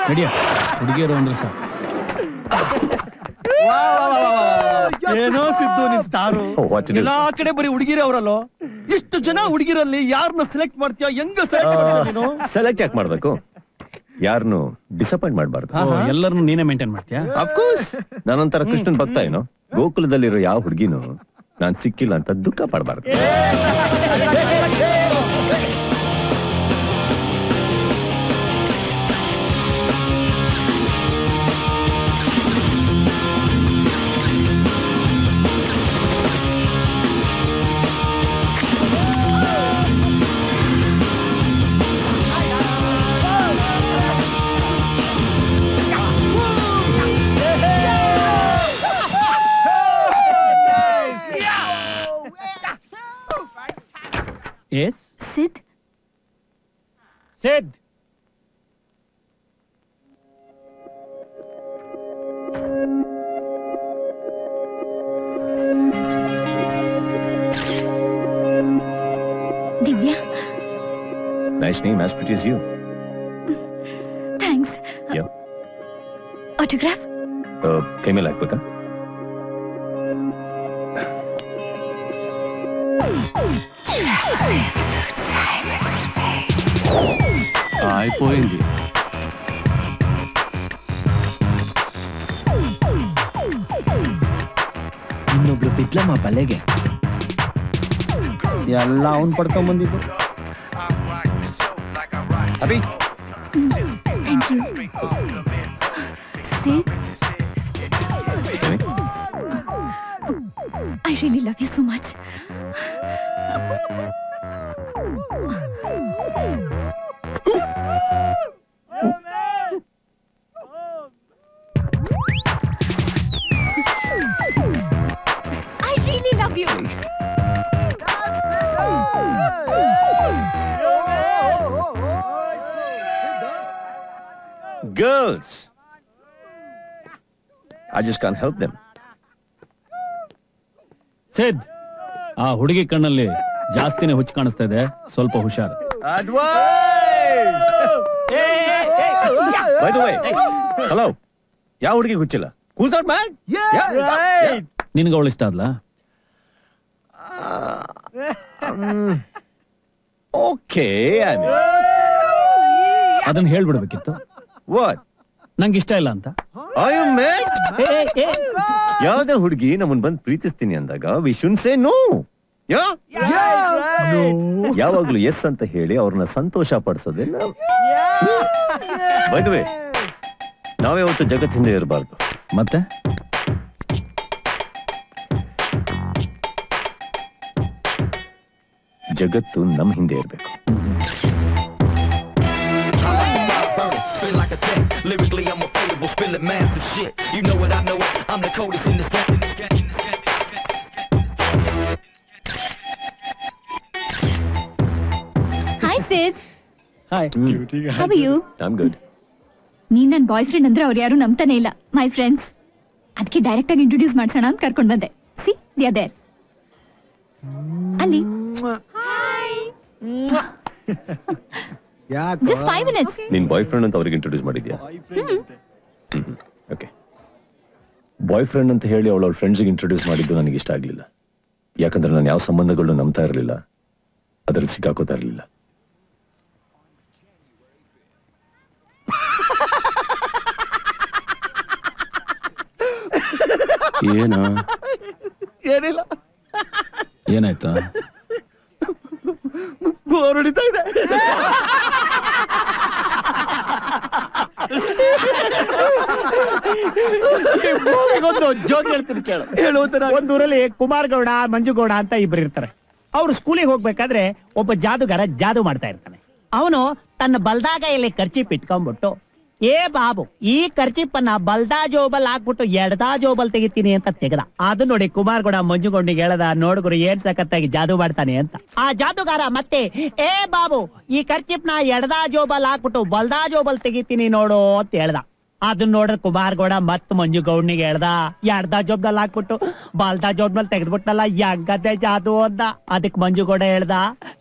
ನಡಿಯ ಹುಡುಗಿಯರು ಅಂದ್ರೆ ಸಾಕು. ಏನೋ ಸಿದ್ದು ನಿನ್ ಸ್ಟಾರು. ಎಲ್ಲಾ ಕಡೆ ಬರೀ ಹುಡುಗಿರೇ ಅವರಲ್ಲೋ. ಇಷ್ಟು ಜನ ಹುಡುಗಿರಲ್ಲಿ ಯಾರನ್ನ ಸೆಲೆಕ್ಟ್ ಮಾಡ್ತೀಯ? ಹೆಂಗ ಸೆಲೆಕ್ಟ್ ಯಾಕೆ ಮಾಡ್ಬೇಕು? ಯಾರನ್ನು ಡಿಸಪಾಯಿಂಟ್ ಮಾಡ್ಬಾರ್ದು. ಎಲ್ಲರನ್ನು ನೀನೇ ಮೇಂಟೈನ್ ಮಾಡ್ತೀಯಾ? ಅಫ್ಕೋರ್ಸ್. ನಾನೊಂಥರ ಕೃಷ್ಣನ್ ಭಕ್ತ ಏನೋ. ಗೋಕುಲದಲ್ಲಿರೋ ಯಾವ ಹುಡುಗಿನೂ ನಾನ್ ಸಿಕ್ಕಿಲ್ಲ ಅಂತ ದುಃಖ ಪಡಬಾರ್ದು. Yes? Sid? Sid! Divya? Nice name, as pretty as you. Thanks. Yeah. Autograph? ಕೈ ಮೇಲೆ ಹಾಕ್ಬೇಕಾ? అయిపోయింది. ಇನ್ನೊಬ್ಳು ಬಿದ್ಲಮ್ಮ ಬಲೆಗೆ. ಎಲ್ಲ ಅವನ್ ಪಡ್ಕೊಂಡ್ ಬಂದಿದ್ದು. Abhi Thank you. Sid? I really love you so much. I really love you. Girls, I just can't help them. ಸಿದ್, ಆ ಹುಡುಗಿ ಕಣ್ಣಲ್ಲಿ ಜಾಸ್ತಿನೇ ಹುಚ್ಚು ಕಾಣಿಸ್ತಾ ಇದೆ, ಸ್ವಲ್ಪ ಹುಷಾರು. By the way, hello. ಯಾವ ಹುಡುಗಿ ಹುಚ್ಚಿಲ್ಲ? Who's that man? ನಿನ್ಗೆ ಅವಳು ಇಷ್ಟ ಅಲ್ಲ? Okay, I mean. ಅದನ್ನ ಹೇಳ್ಬಿಡ್ಬೇಕಿತ್ತು. What? ನಂಗೆ ಇಷ್ಟ ಇಲ್ಲ ಅಂತ. Are you mad? ಯಾವ್ದೇ ಹುಡುಗಿ ನಮ್ಮನ್ ಬಂದು ಪ್ರೀತಿಸ್ತೀನಿ ಅಂದಾಗ we shouldn't say no. ಯಾವಾಗ್ಲೂ ಎಸ್ ಅಂತ ಹೇಳಿ ಅವ್ರನ್ನ ಸಂತೋಷ ಪಡಿಸೋದೇ. By the way, ನಾವೇ ಅವತ್ತು ಜಗತ್ತಿಂದ ಇರಬಾರ್ದು. ಮತ್ತೆ ಜಗತ್ತು ನಮ್ಮ ಹಿಂದೆ ಇರಬೇಕು. Lyrically, I'm a favorable, spilling massive shit. You know what I know? I'm the coldest in this game. Hi, Sid. Hi. How are you? I'm good. ನೀನ್ ನನ್ ಬಾಯ್ ಫ್ರೆಂಡ್ ಅಂದ್ರೆ ಅವ್ರು ಯಾರು ನಂಬ್ತಾನೆ ಇಲ್ಲ. My friends. ಅದಕ್ಕೆ ಡೈರೆಕ್ಟ್ ಆಗಿ introduce ಮಾಡ್ಸೋಣ ಅಂತ ಕರ್ಕೊಂಡ್ ಬಂದೆ. See they are there. ಅಲ್ಲಿ. Just 5 minutes. ನಿನ್ ಬಾಯ್ ಫ್ರೆಂಡ್ ಅಂತ ಅವ್ರಿಗೆ ಇಂಟ್ರೊಡ್ಯೂಸ್ ಮಾಡಿದ್ಯಾ? ಓಕೆ. ಬಾಯ್ ಫ್ರೆಂಡ್ ಅಂತ ಹೇಳಿ ಅವಳ ಫ್ರೆಂಡ್ಸ್ಗೆ ಇಂಟ್ರೊಡ್ಯೂಸ್ ಮಾಡಿದ್ದು ನನಗೆ ಇಷ್ಟ ಆಗ್ಲಿಲ್ಲ. ಯಾಕಂದ್ರೆ ನಾನು ಯಾವ ಸಂಬಂಧಗಳನ್ನ ನಂಬ್ತಾ ಇರಲಿಲ್ಲ, ಅದ್ರಲ್ಲಿ ಸಿಕ್ಕಾಕೋತಾ ಇರಲಿಲ್ಲ. ಏನೋ ಏನಿಲ್ಲ. ಏನಾಯ್ತಾ? ಬೋರ್ ಹೊಡಿತಾ ಇದೆ. ಒಂದು ಜೋಕ್ ಹೇಳ್ತೀನಿ ಕೇಳು. ಒಂದೂರಲ್ಲಿ ಕುಮಾರಗೌಡ ಮಂಜುಗೌಡ ಅಂತ ಇಬ್ರು ಇರ್ತಾರೆ. ಅವ್ರು ಸ್ಕೂಲಿಗೆ ಹೋಗ್ಬೇಕಾದ್ರೆ ಒಬ್ಬ ಜಾದುಗಾರ ಜಾದು ಮಾಡ್ತಾ ಇರ್ತಾನೆ. ಅವನು ತನ್ನ ಬಲ್ದಾಗೈಯಲ್ಲಿ ಖರ್ಚಿಪ್ ಇಟ್ಕೊಂಡ್ಬಿಟ್ಟು, ಏ ಬಾಬು, ಈ ಖರ್ಚಿಪ್ಪನ್ನ ಬಲ್ದಾ ಜೋಬಲ್ ಹಾಕ್ಬಿಟ್ಟು ಎಡದಾ ಜೋಬಲ್ ತೆಗಿತೀನಿ ಅಂತ ತೆಗೆದ. ಅದು ನೋಡಿ ಕುಮಾರಗೌಡ ಮಂಜುಗೌಡಿಗೆ ಹೇಳದ, ನೋಡ್ಗುರು ಏನ್ ಸಖತ್ತಾಗಿ ಜಾದು ಮಾಡ್ತಾನೆ ಅಂತ. ಆ ಜಾದುಗಾರ ಮತ್ತೆ, ಏ ಬಾಬು, ಈ ಖರ್ಚಿಪ್ನ ಎಡದಾ ಜೋಬಲ್ ಹಾಕ್ಬಿಟ್ಟು ಬಲ್ದಾ ಜೋಬಲ್ ತೆಗಿತೀನಿ ನೋಡು ಅಂತ ಹೇಳ್ದ. ಅದನ್ನ ನೋಡಿದ್ರೆ ಕುಮಾರ್ ಗೌಡ ಮತ್ ಮಂಜು ಗೌಡ್ನಿಗೆ ಹೇಳ್ದ ಎಡ್ದ ಜೋಬ್ನಲ್ಲಿ ಹಾಕ್ಬಿಟ್ಟು ಬಾಲ್ದ ಜೋಬ್ನಲ್ಲಿ ತೆಗೆದ್ಬಿಟ್ನಲ್ಲ ಹೆಂಗದೆ ಜಾದು ಅಂದ. ಅದಕ್ ಮಂಜು ಗೌಡ ಹೇಳ್ದ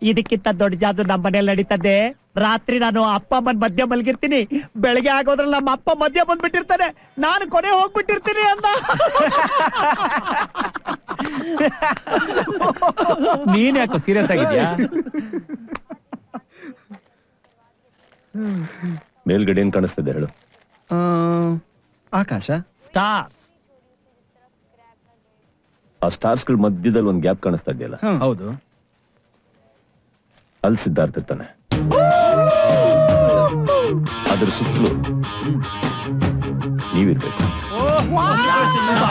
ಇದಕ್ಕಿಂತ ದೊಡ್ಡ ಜಾದು ನಮ್ಮ ಮನೇಲಿ ನಡೀತದೆ. ರಾತ್ರಿ ನಾನು ಅಪ್ಪ ಅಮ್ಮನ್ ಮಧ್ಯ ಮಲ್ಗಿರ್ತೀನಿ, ಬೆಳಗ್ಗೆ ಆಗೋದ್ರಲ್ಲಿ ನಮ್ಮ ಅಪ್ಪ ಮಧ್ಯ ಬಂದ್ಬಿಟ್ಟಿರ್ತಾನೆ, ನಾನು ಕೊನೆ ಹೋಗ್ಬಿಟ್ಟಿರ್ತೀನಿ ಅಂದ. ನೀನ್ ಯಾಕೋ ಸೀರಿಯಸ್ ಆಗಿದ್ಯಾ? ಮೇಲ್ಗಡೆ ಏನ್ ಕಾಣಿಸ್ತಿದೆ ಹೇಳು? ಆಕಾಶ. ಸ್ಟಾರ್ಸ್. ಆ ಸ್ಟಾರ್ಸ್ಗಳ ಮಧ್ಯದಲ್ಲಿ ಒಂದ್ ಗ್ಯಾಪ್ ಕಾಣಿಸ್ತಾ ಇದೆಯಲ್ಲ, ಹೌದು. ಅಲ್ಲಿ ಸಿದ್ಧಾರ್ಥ ಇರ್ತಾನೆ. ಅದ್ರ ಸುತ್ತಲೂ ನೀವಿರ್ಬೇಕು.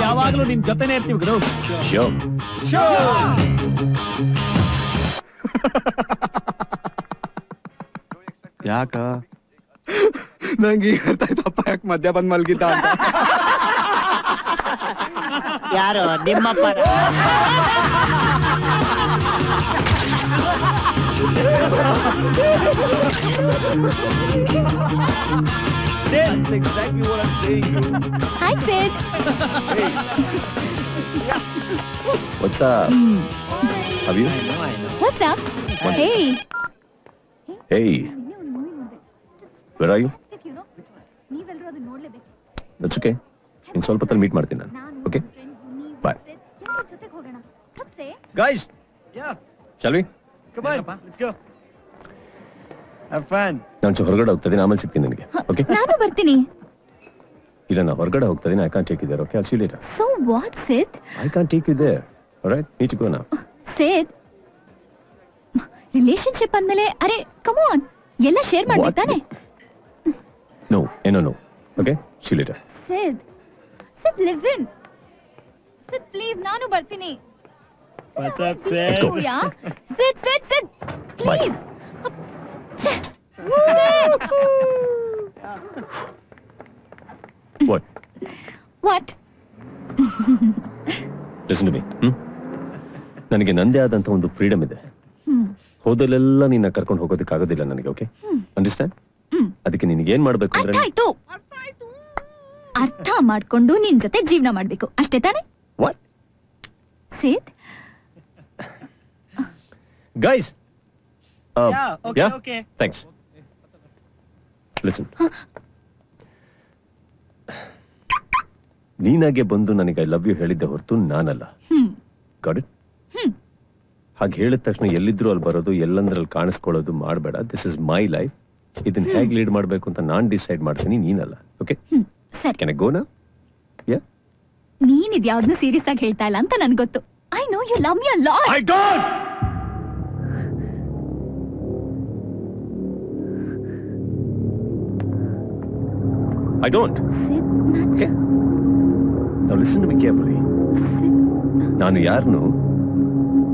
ಯಾವಾಗ್ಲೂ ನಿನ್ ಜೊತೆನೆ ಇರ್ತೀವಿ ಗುರು. ಯಾಕ ನಂಗೆ ಈಗ ಅರ್ಥ ಆಯ್ತಪ್ಪ ಯಾಕೆ ಮಧ್ಯ ಬಂದ್ ಮಲ್ಗಿದ್ದ ಅಂತ. ಯಾರು ನಿಮ್ಮಪ್ಪ? Hi ಸೇದ್. What's up? Have you? What's up? Hey. Hey, where are you? ನೀವೆಲ್ಲರೂ ಅದನ್ನ ನೋಡ್ಲೇಬೇಕು. That's okay. ಇನ್ ಸ್ವಲ್ಪ ಹೊತ್ತಲ್ಲಿ ಮೀಟ್ ಮಾಡ್ತೀನಿ ನಾನು. Okay, bye. ಜೊತೆಗೆ ಹೋಗೋಣ. ಕಪ್ಸೆ. Guys, Shall we? come on, let's go. Have fun. ನಾನು ಹೊರಗಡೆ ಹೋಗ್ತಾ ಆಮೇಲೆ ಸಿಗ್ತೀನಿ ನನಗೆ. ಓಕೆ, ನಾನು ಬರ್ತೀನಿ. ಇಲ್ಲ ನಾ ಹೊರಗಡೆ ಹೋಗ್ತಾ ಇದೀನಿ. I can't take you there. Okay, I'll see you later. So what, Sid? I can't take you there. All right, need to go now. Sid. Relationship ಅಂದ್ಮೇಲೆ ಅರೆ ಕಮ್ ಆನ್ ಎಲ್ಲ ಶೇರ್ ಮಾಡ್ಬೇಕು ತಾನೆ. No, no. Okay, see you later. Sid. Sid, listen. Sid, please, ನಾನು ಬರ್ತೀನಿ. What's up, Let's go. Yeah Sid, Bye. please. ಛೆ. What? What? Listen to me. ನನಗೆ ನಂದೇ ಆದಂತ ಒಂದು ಫ್ರೀಡಮ್ ಇದೆ. ಹ್ಮ್. ಹೋದಲ್ಲೆಲ್ಲ ನಿನ್ನ ಕರ್ಕೊಂಡು ಹೋಗೋದಕ್ಕಾಗೋದಿಲ್ಲ ನನಗೆ. Okay, understand? ಅದಕ್ಕೆ ನಿನಗೆ ಏನ್ ಮಾಡ್ಬೇಕು ಅರ್ಥ ಅಂದ್ರೆ ಆಯ್ತು. ಅರ್ಥ ಮಾಡ್ಕೊಂಡು ನಿನ್ ಜೊತೆ ಜೀವನ ಮಾಡ್ಬೇಕು ಅಷ್ಟೇ ತಾನೆ. What Sid? Guys? okay. Thanks. Listen, ನೀನಾಗೆ ಬಂದು ನನಗೆ ಐ ಲವ್ ಯು ಹೇಳಿದ್ದೆ ಹೊರತು ನಾನಲ್ಲ. Got it? ಹಾಗೆ ಹೇಳಿದ ತಕ್ಷಣ ಎಲ್ಲಿದ್ರು ಅಲ್ಲಿ ಬರೋದು, ಎಲ್ಲಂದ್ರಲ್ಲಿ ಕಾಣಿಸ್ಕೊಳ್ಳೋದು ಮಾಡಬೇಡ. This is my life. ಇದನ್ನ ಹೇಗೆ ಲೀಡ್ ಮಾಡ್ಬೇಕು ಅಂತ ನಾನ್ ಡಿಸೈಡ್ ಮಾಡ್ತೀನಿ, ನೀನಲ್ಲ. ಓಕೆ, ಸರಿ. Can I go now? Yeah, ನೀನ್ ಇದ್ಯಾವ್ದನ್ನು ಸೀರಿಯಸ್ ಆಗಿ ಹೇಳ್ತಾ ಇಲ್ಲ ಅಂತ ನನ್ಗೆ ಗೊತ್ತು. I know you love me a lot. I don't. I don't. Sid, Okay? Now listen to me carefully. ನಾನು ಯಾರನ್ನು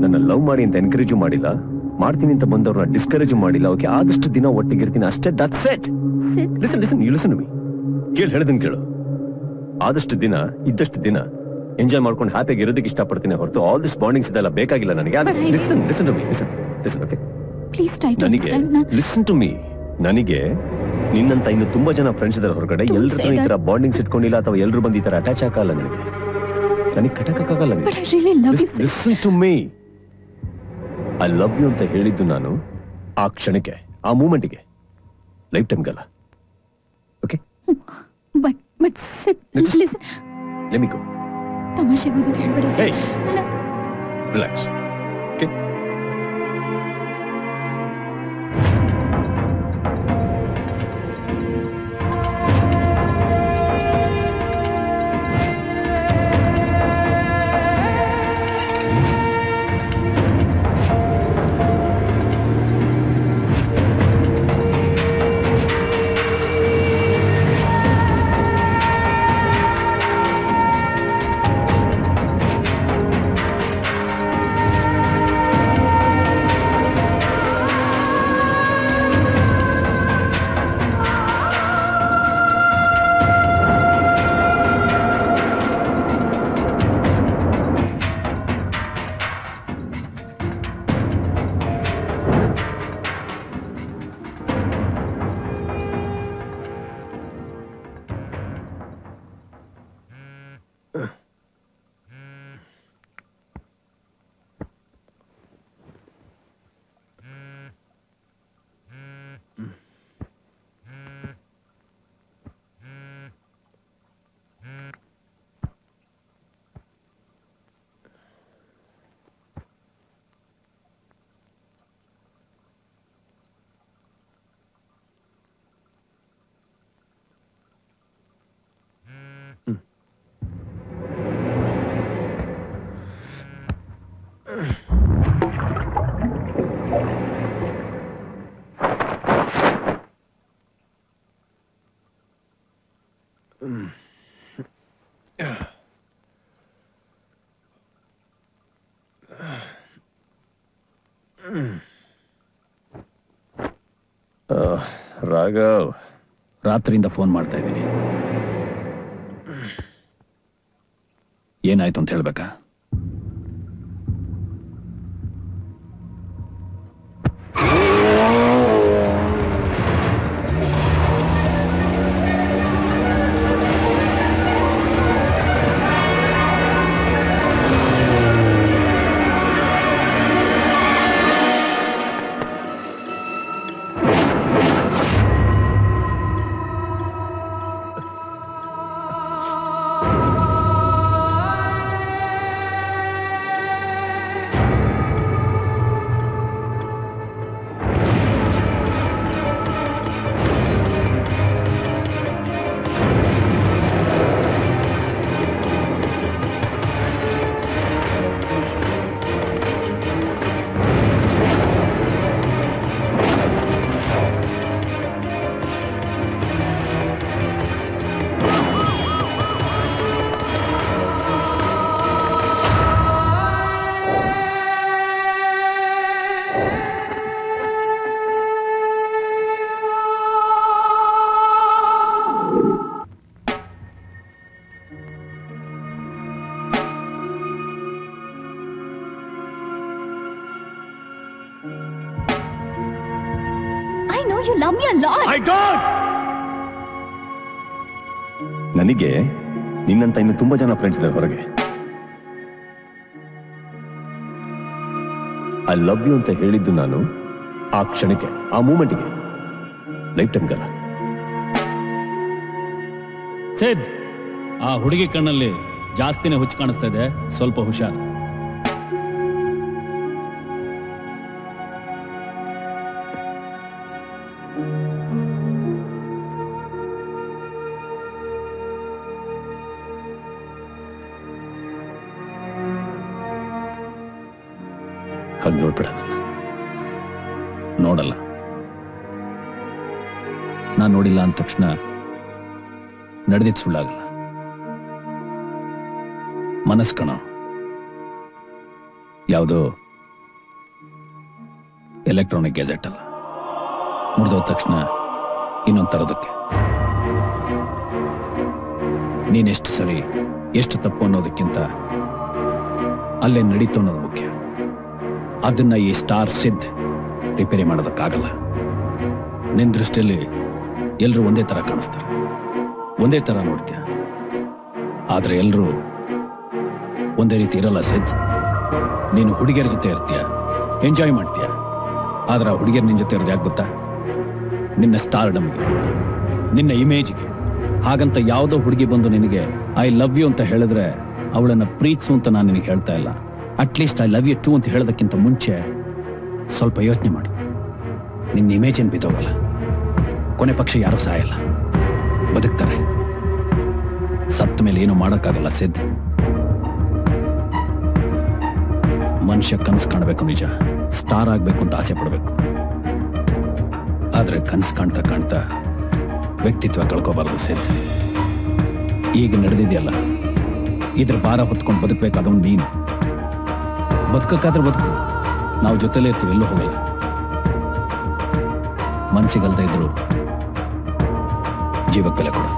ನನ್ನ ಲವ್ ಮಾಡಿ ಅಂತ ಎನ್ಕರೇಜ್ ಮಾಡಿಲ್ಲ, ಮಾಡ್ತೀನಿ ಅಂತ ಬಂದವ್ರನ್ನ ಡಿಸ್ಕರೇಜ್ ಮಾಡಿಲ್ಲ. ಓಕೆ, ಆದಷ್ಟು ದಿನ ಒಟ್ಟಿಗಿರ್ತೀನಿ ಅಷ್ಟೇ. That's it. Listen you listen to me. ಹೇಳಿದನ್ ಕೇಳು. ಆದಷ್ಟು ದಿನ ಇದ್ದಷ್ಟು ದಿನ ಎಂಜಾಯ್ ಮಾಡ್ಕೊಂಡು ಹ್ಯಾಪಿಯಾಗಿ ಇರೋದಕ್ಕೆ ಇಷ್ಟಪಡ್ತೀನಿ ಹೊರತು ಆಲ್ ದಿಸ್ ಬಾಂಡಿಂಗ್ಸ್ ಇದೆಲ್ಲ ಬೇಕಾಗಿಲ್ಲ ನನಗೆ. Listen to me. Listen okay? Please try to ನನಗೆ ಲಿಸನ್ ಟು ಮೀ. ನನಗೆ ನಿನ್ನಂತ ಇನ್ನು ತುಂಬಾ ಜನ ಫ್ರೆಂಡ್ಸ್ ಇದಾರೆ ಹೊರಗಡೆ. ಎಲ್ರ ಈ ತರ ಬಾಂಡಿಂಗ್ಸ್ ಇಟ್ಕೊಂಡಿಲ್ಲ, ಅಥವಾ ಎಲ್ರು ಬಂದು ಈ ತರ ಅಟ್ಯಾಚ್ ಆಗಲ್ಲ ನನಗೆ ಕಟಕಾಗಲ್ಲ. Listen to me. I love you ಅಂತ ಹೇಳಿದ್ದು ನಾನು ಆ ಕ್ಷಣಕ್ಕೆ, ಆ ಮೂಮೆಂಟ್ಗೆ, ಲೈಫ್ ಟೈಮ್ಗಲ್ಲ. Okay, but Sid, listen. Let me go. ತಮಾಷೆಗೂ ಹೇಳ್ಬೇಡ. Hey, relax. Okay? ರಾಘವ್, ರಾತ್ರಿಯಿಂದ ಫೋನ್ ಮಾಡ್ತಾ ಇದ್ದೀನಿ. ಏನಾಯ್ತು ಅಂತ ಹೇಳ್ಬೇಕಾ? I know you love me a lot. I don't! ನನಗೆ ನಿನ್ನಂತ ಇನ್ನು ತುಂಬಾ ಜನ ಫ್ರೆಂಡ್ಸ್ ಇದ್ದಾರೆ ಹೊರಗೆ. ಐ ಲವ್ ಯು ಅಂತ ಹೇಳಿದ್ದು ನಾನು ಆ ಕ್ಷಣಕ್ಕೆ, ಆ ಮೂಮೆಂಟ್ಗೆ, ಲೈಫ್ ಟೈಮ್ ಗಲ್ಲ. ಸಿದ್, ಆ ಹುಡುಗಿ ಕಣ್ಣಲ್ಲಿ ಜಾಸ್ತಿನೇ ಹುಚ್ಚು ಕಾಣಿಸ್ತಾ ಇದೆ, ಸ್ವಲ್ಪ ಹುಷಾರ್. ಹಾಗೆ ನೋಡ್ಬೇಡ. ನೋಡಲ್ಲ. ನಾನ್ ನೋಡಿಲ್ಲ ಅಂದ ತಕ್ಷಣ ನಡೆದಿದ್ದು ಸುಳ್ಳಾಗಲ್ಲ. ಮನಸ್ ಕಣ ಯಾವುದೋ ಎಲೆಕ್ಟ್ರಾನಿಕ್ ಗ್ಯಾಜೆಟ್ ಅಲ್ಲ. ಮುರಿದೋದ ತಕ್ಷಣ ಇನ್ನೊಂದು ತರೋದಕ್ಕೆ. ನೀನೆಷ್ಟು ಸರಿ ಎಷ್ಟು ತಪ್ಪು ಅನ್ನೋದಕ್ಕಿಂತ ಅಲ್ಲೇ ನಡೀತು ಅನ್ನೋದು ಮುಖ್ಯ. ಅದನ್ನ ಈ ಸ್ಟಾರ್ ಸಿದ್ಧ ರಿಪೇರಿ ಮಾಡೋದಕ್ಕಾಗಲ್ಲ. ನಿನ್ನ ದೃಷ್ಟಿಯಲ್ಲಿ ಎಲ್ಲರೂ ಒಂದೇ ತರ ಕಾಣಿಸ್ತಾರೆ, ಒಂದೇ ತರ ನೋಡ್ತೀಯ. ಆದ್ರೆ ಎಲ್ಲರೂ ಒಂದೇ ರೀತಿ ಇರಲ್ಲ ಸಿದ್ಧ. ನೀನು ಹುಡುಗಿಯರ ಜೊತೆ ಇರ್ತೀಯ, ಎಂಜಾಯ್ ಮಾಡ್ತೀಯ. ಆದ್ರೆ ಆ ಹುಡುಗಿಯರು ನಿನ್ನ ಜೊತೆ ಇರೋದು ಯಾಕೆ ಗೊತ್ತಾ? ನಿನ್ನ ಸ್ಟಾರ್ಡಮ್ಗೆ, ನಿನ್ನ ಇಮೇಜ್ಗೆ. ಹಾಗಂತ ಯಾವುದೋ ಹುಡುಗಿ ಬಂದು ನಿನಗೆ ಐ ಲವ್ ಯು ಅಂತ ಹೇಳಿದ್ರೆ ಅವಳನ್ನ ಪ್ರೀತಿಸು ಅಂತ ನಾನು ನಿನಗೆ ಹೇಳ್ತಾ ಇಲ್ಲ. At least I love you too ಅಂತ ಹೇಳೋದಕ್ಕಿಂತ ಮುಂಚೆ ಸ್ವಲ್ಪ ಯೋಚನೆ ಮಾಡು. ನಿನ್ನ ಇಮೇಜ್ ಏನು ಬಿದ್ದೋಗಲ್ಲ. ಕೊನೆ ಪಕ್ಷ ಯಾರೂ ಸಾಯಲ್ಲ, ಬದುಕ್ತಾರೆ. ಸತ್ತ ಮೇಲೆ ಏನು ಮಾಡೋಕ್ಕಾಗಲ್ಲ ಸಿದ್ಧ. ಮನುಷ್ಯ ಕನಸು ಕಾಣಬೇಕು ನಿಜ, ಸ್ಟಾರ್ ಆಗ್ಬೇಕು ಅಂತ ಆಸೆ ಪಡಬೇಕು. ಆದ್ರೆ ಕನಸು ಕಾಣ್ತಾ ಕಾಣ್ತಾ ವ್ಯಕ್ತಿತ್ವ ಕಳ್ಕೋಬಾರದು ಸಿದ್ಧ. ಈಗ ನಡೆದಿದೆಯಲ್ಲ, ಇದ್ರ ಭಾರ ಹೊತ್ಕೊಂಡು ಬದುಕಬೇಕಾದವನು ನೀನು. ಬದುಕಕ್ಕಾದ್ರೆ ಬದುಕು, ನಾವು ಜೊತೆಲೇ ಇರ್ತೀವಿ, ಎಲ್ಲೂ ಹೋಗಲ್ಲ. ಮನಸ್ಸಿಗಲ್ದೇ ಇದ್ರು ಜೀವಕ್ಕೆ ಬೆಲೆ ಕೊಡು.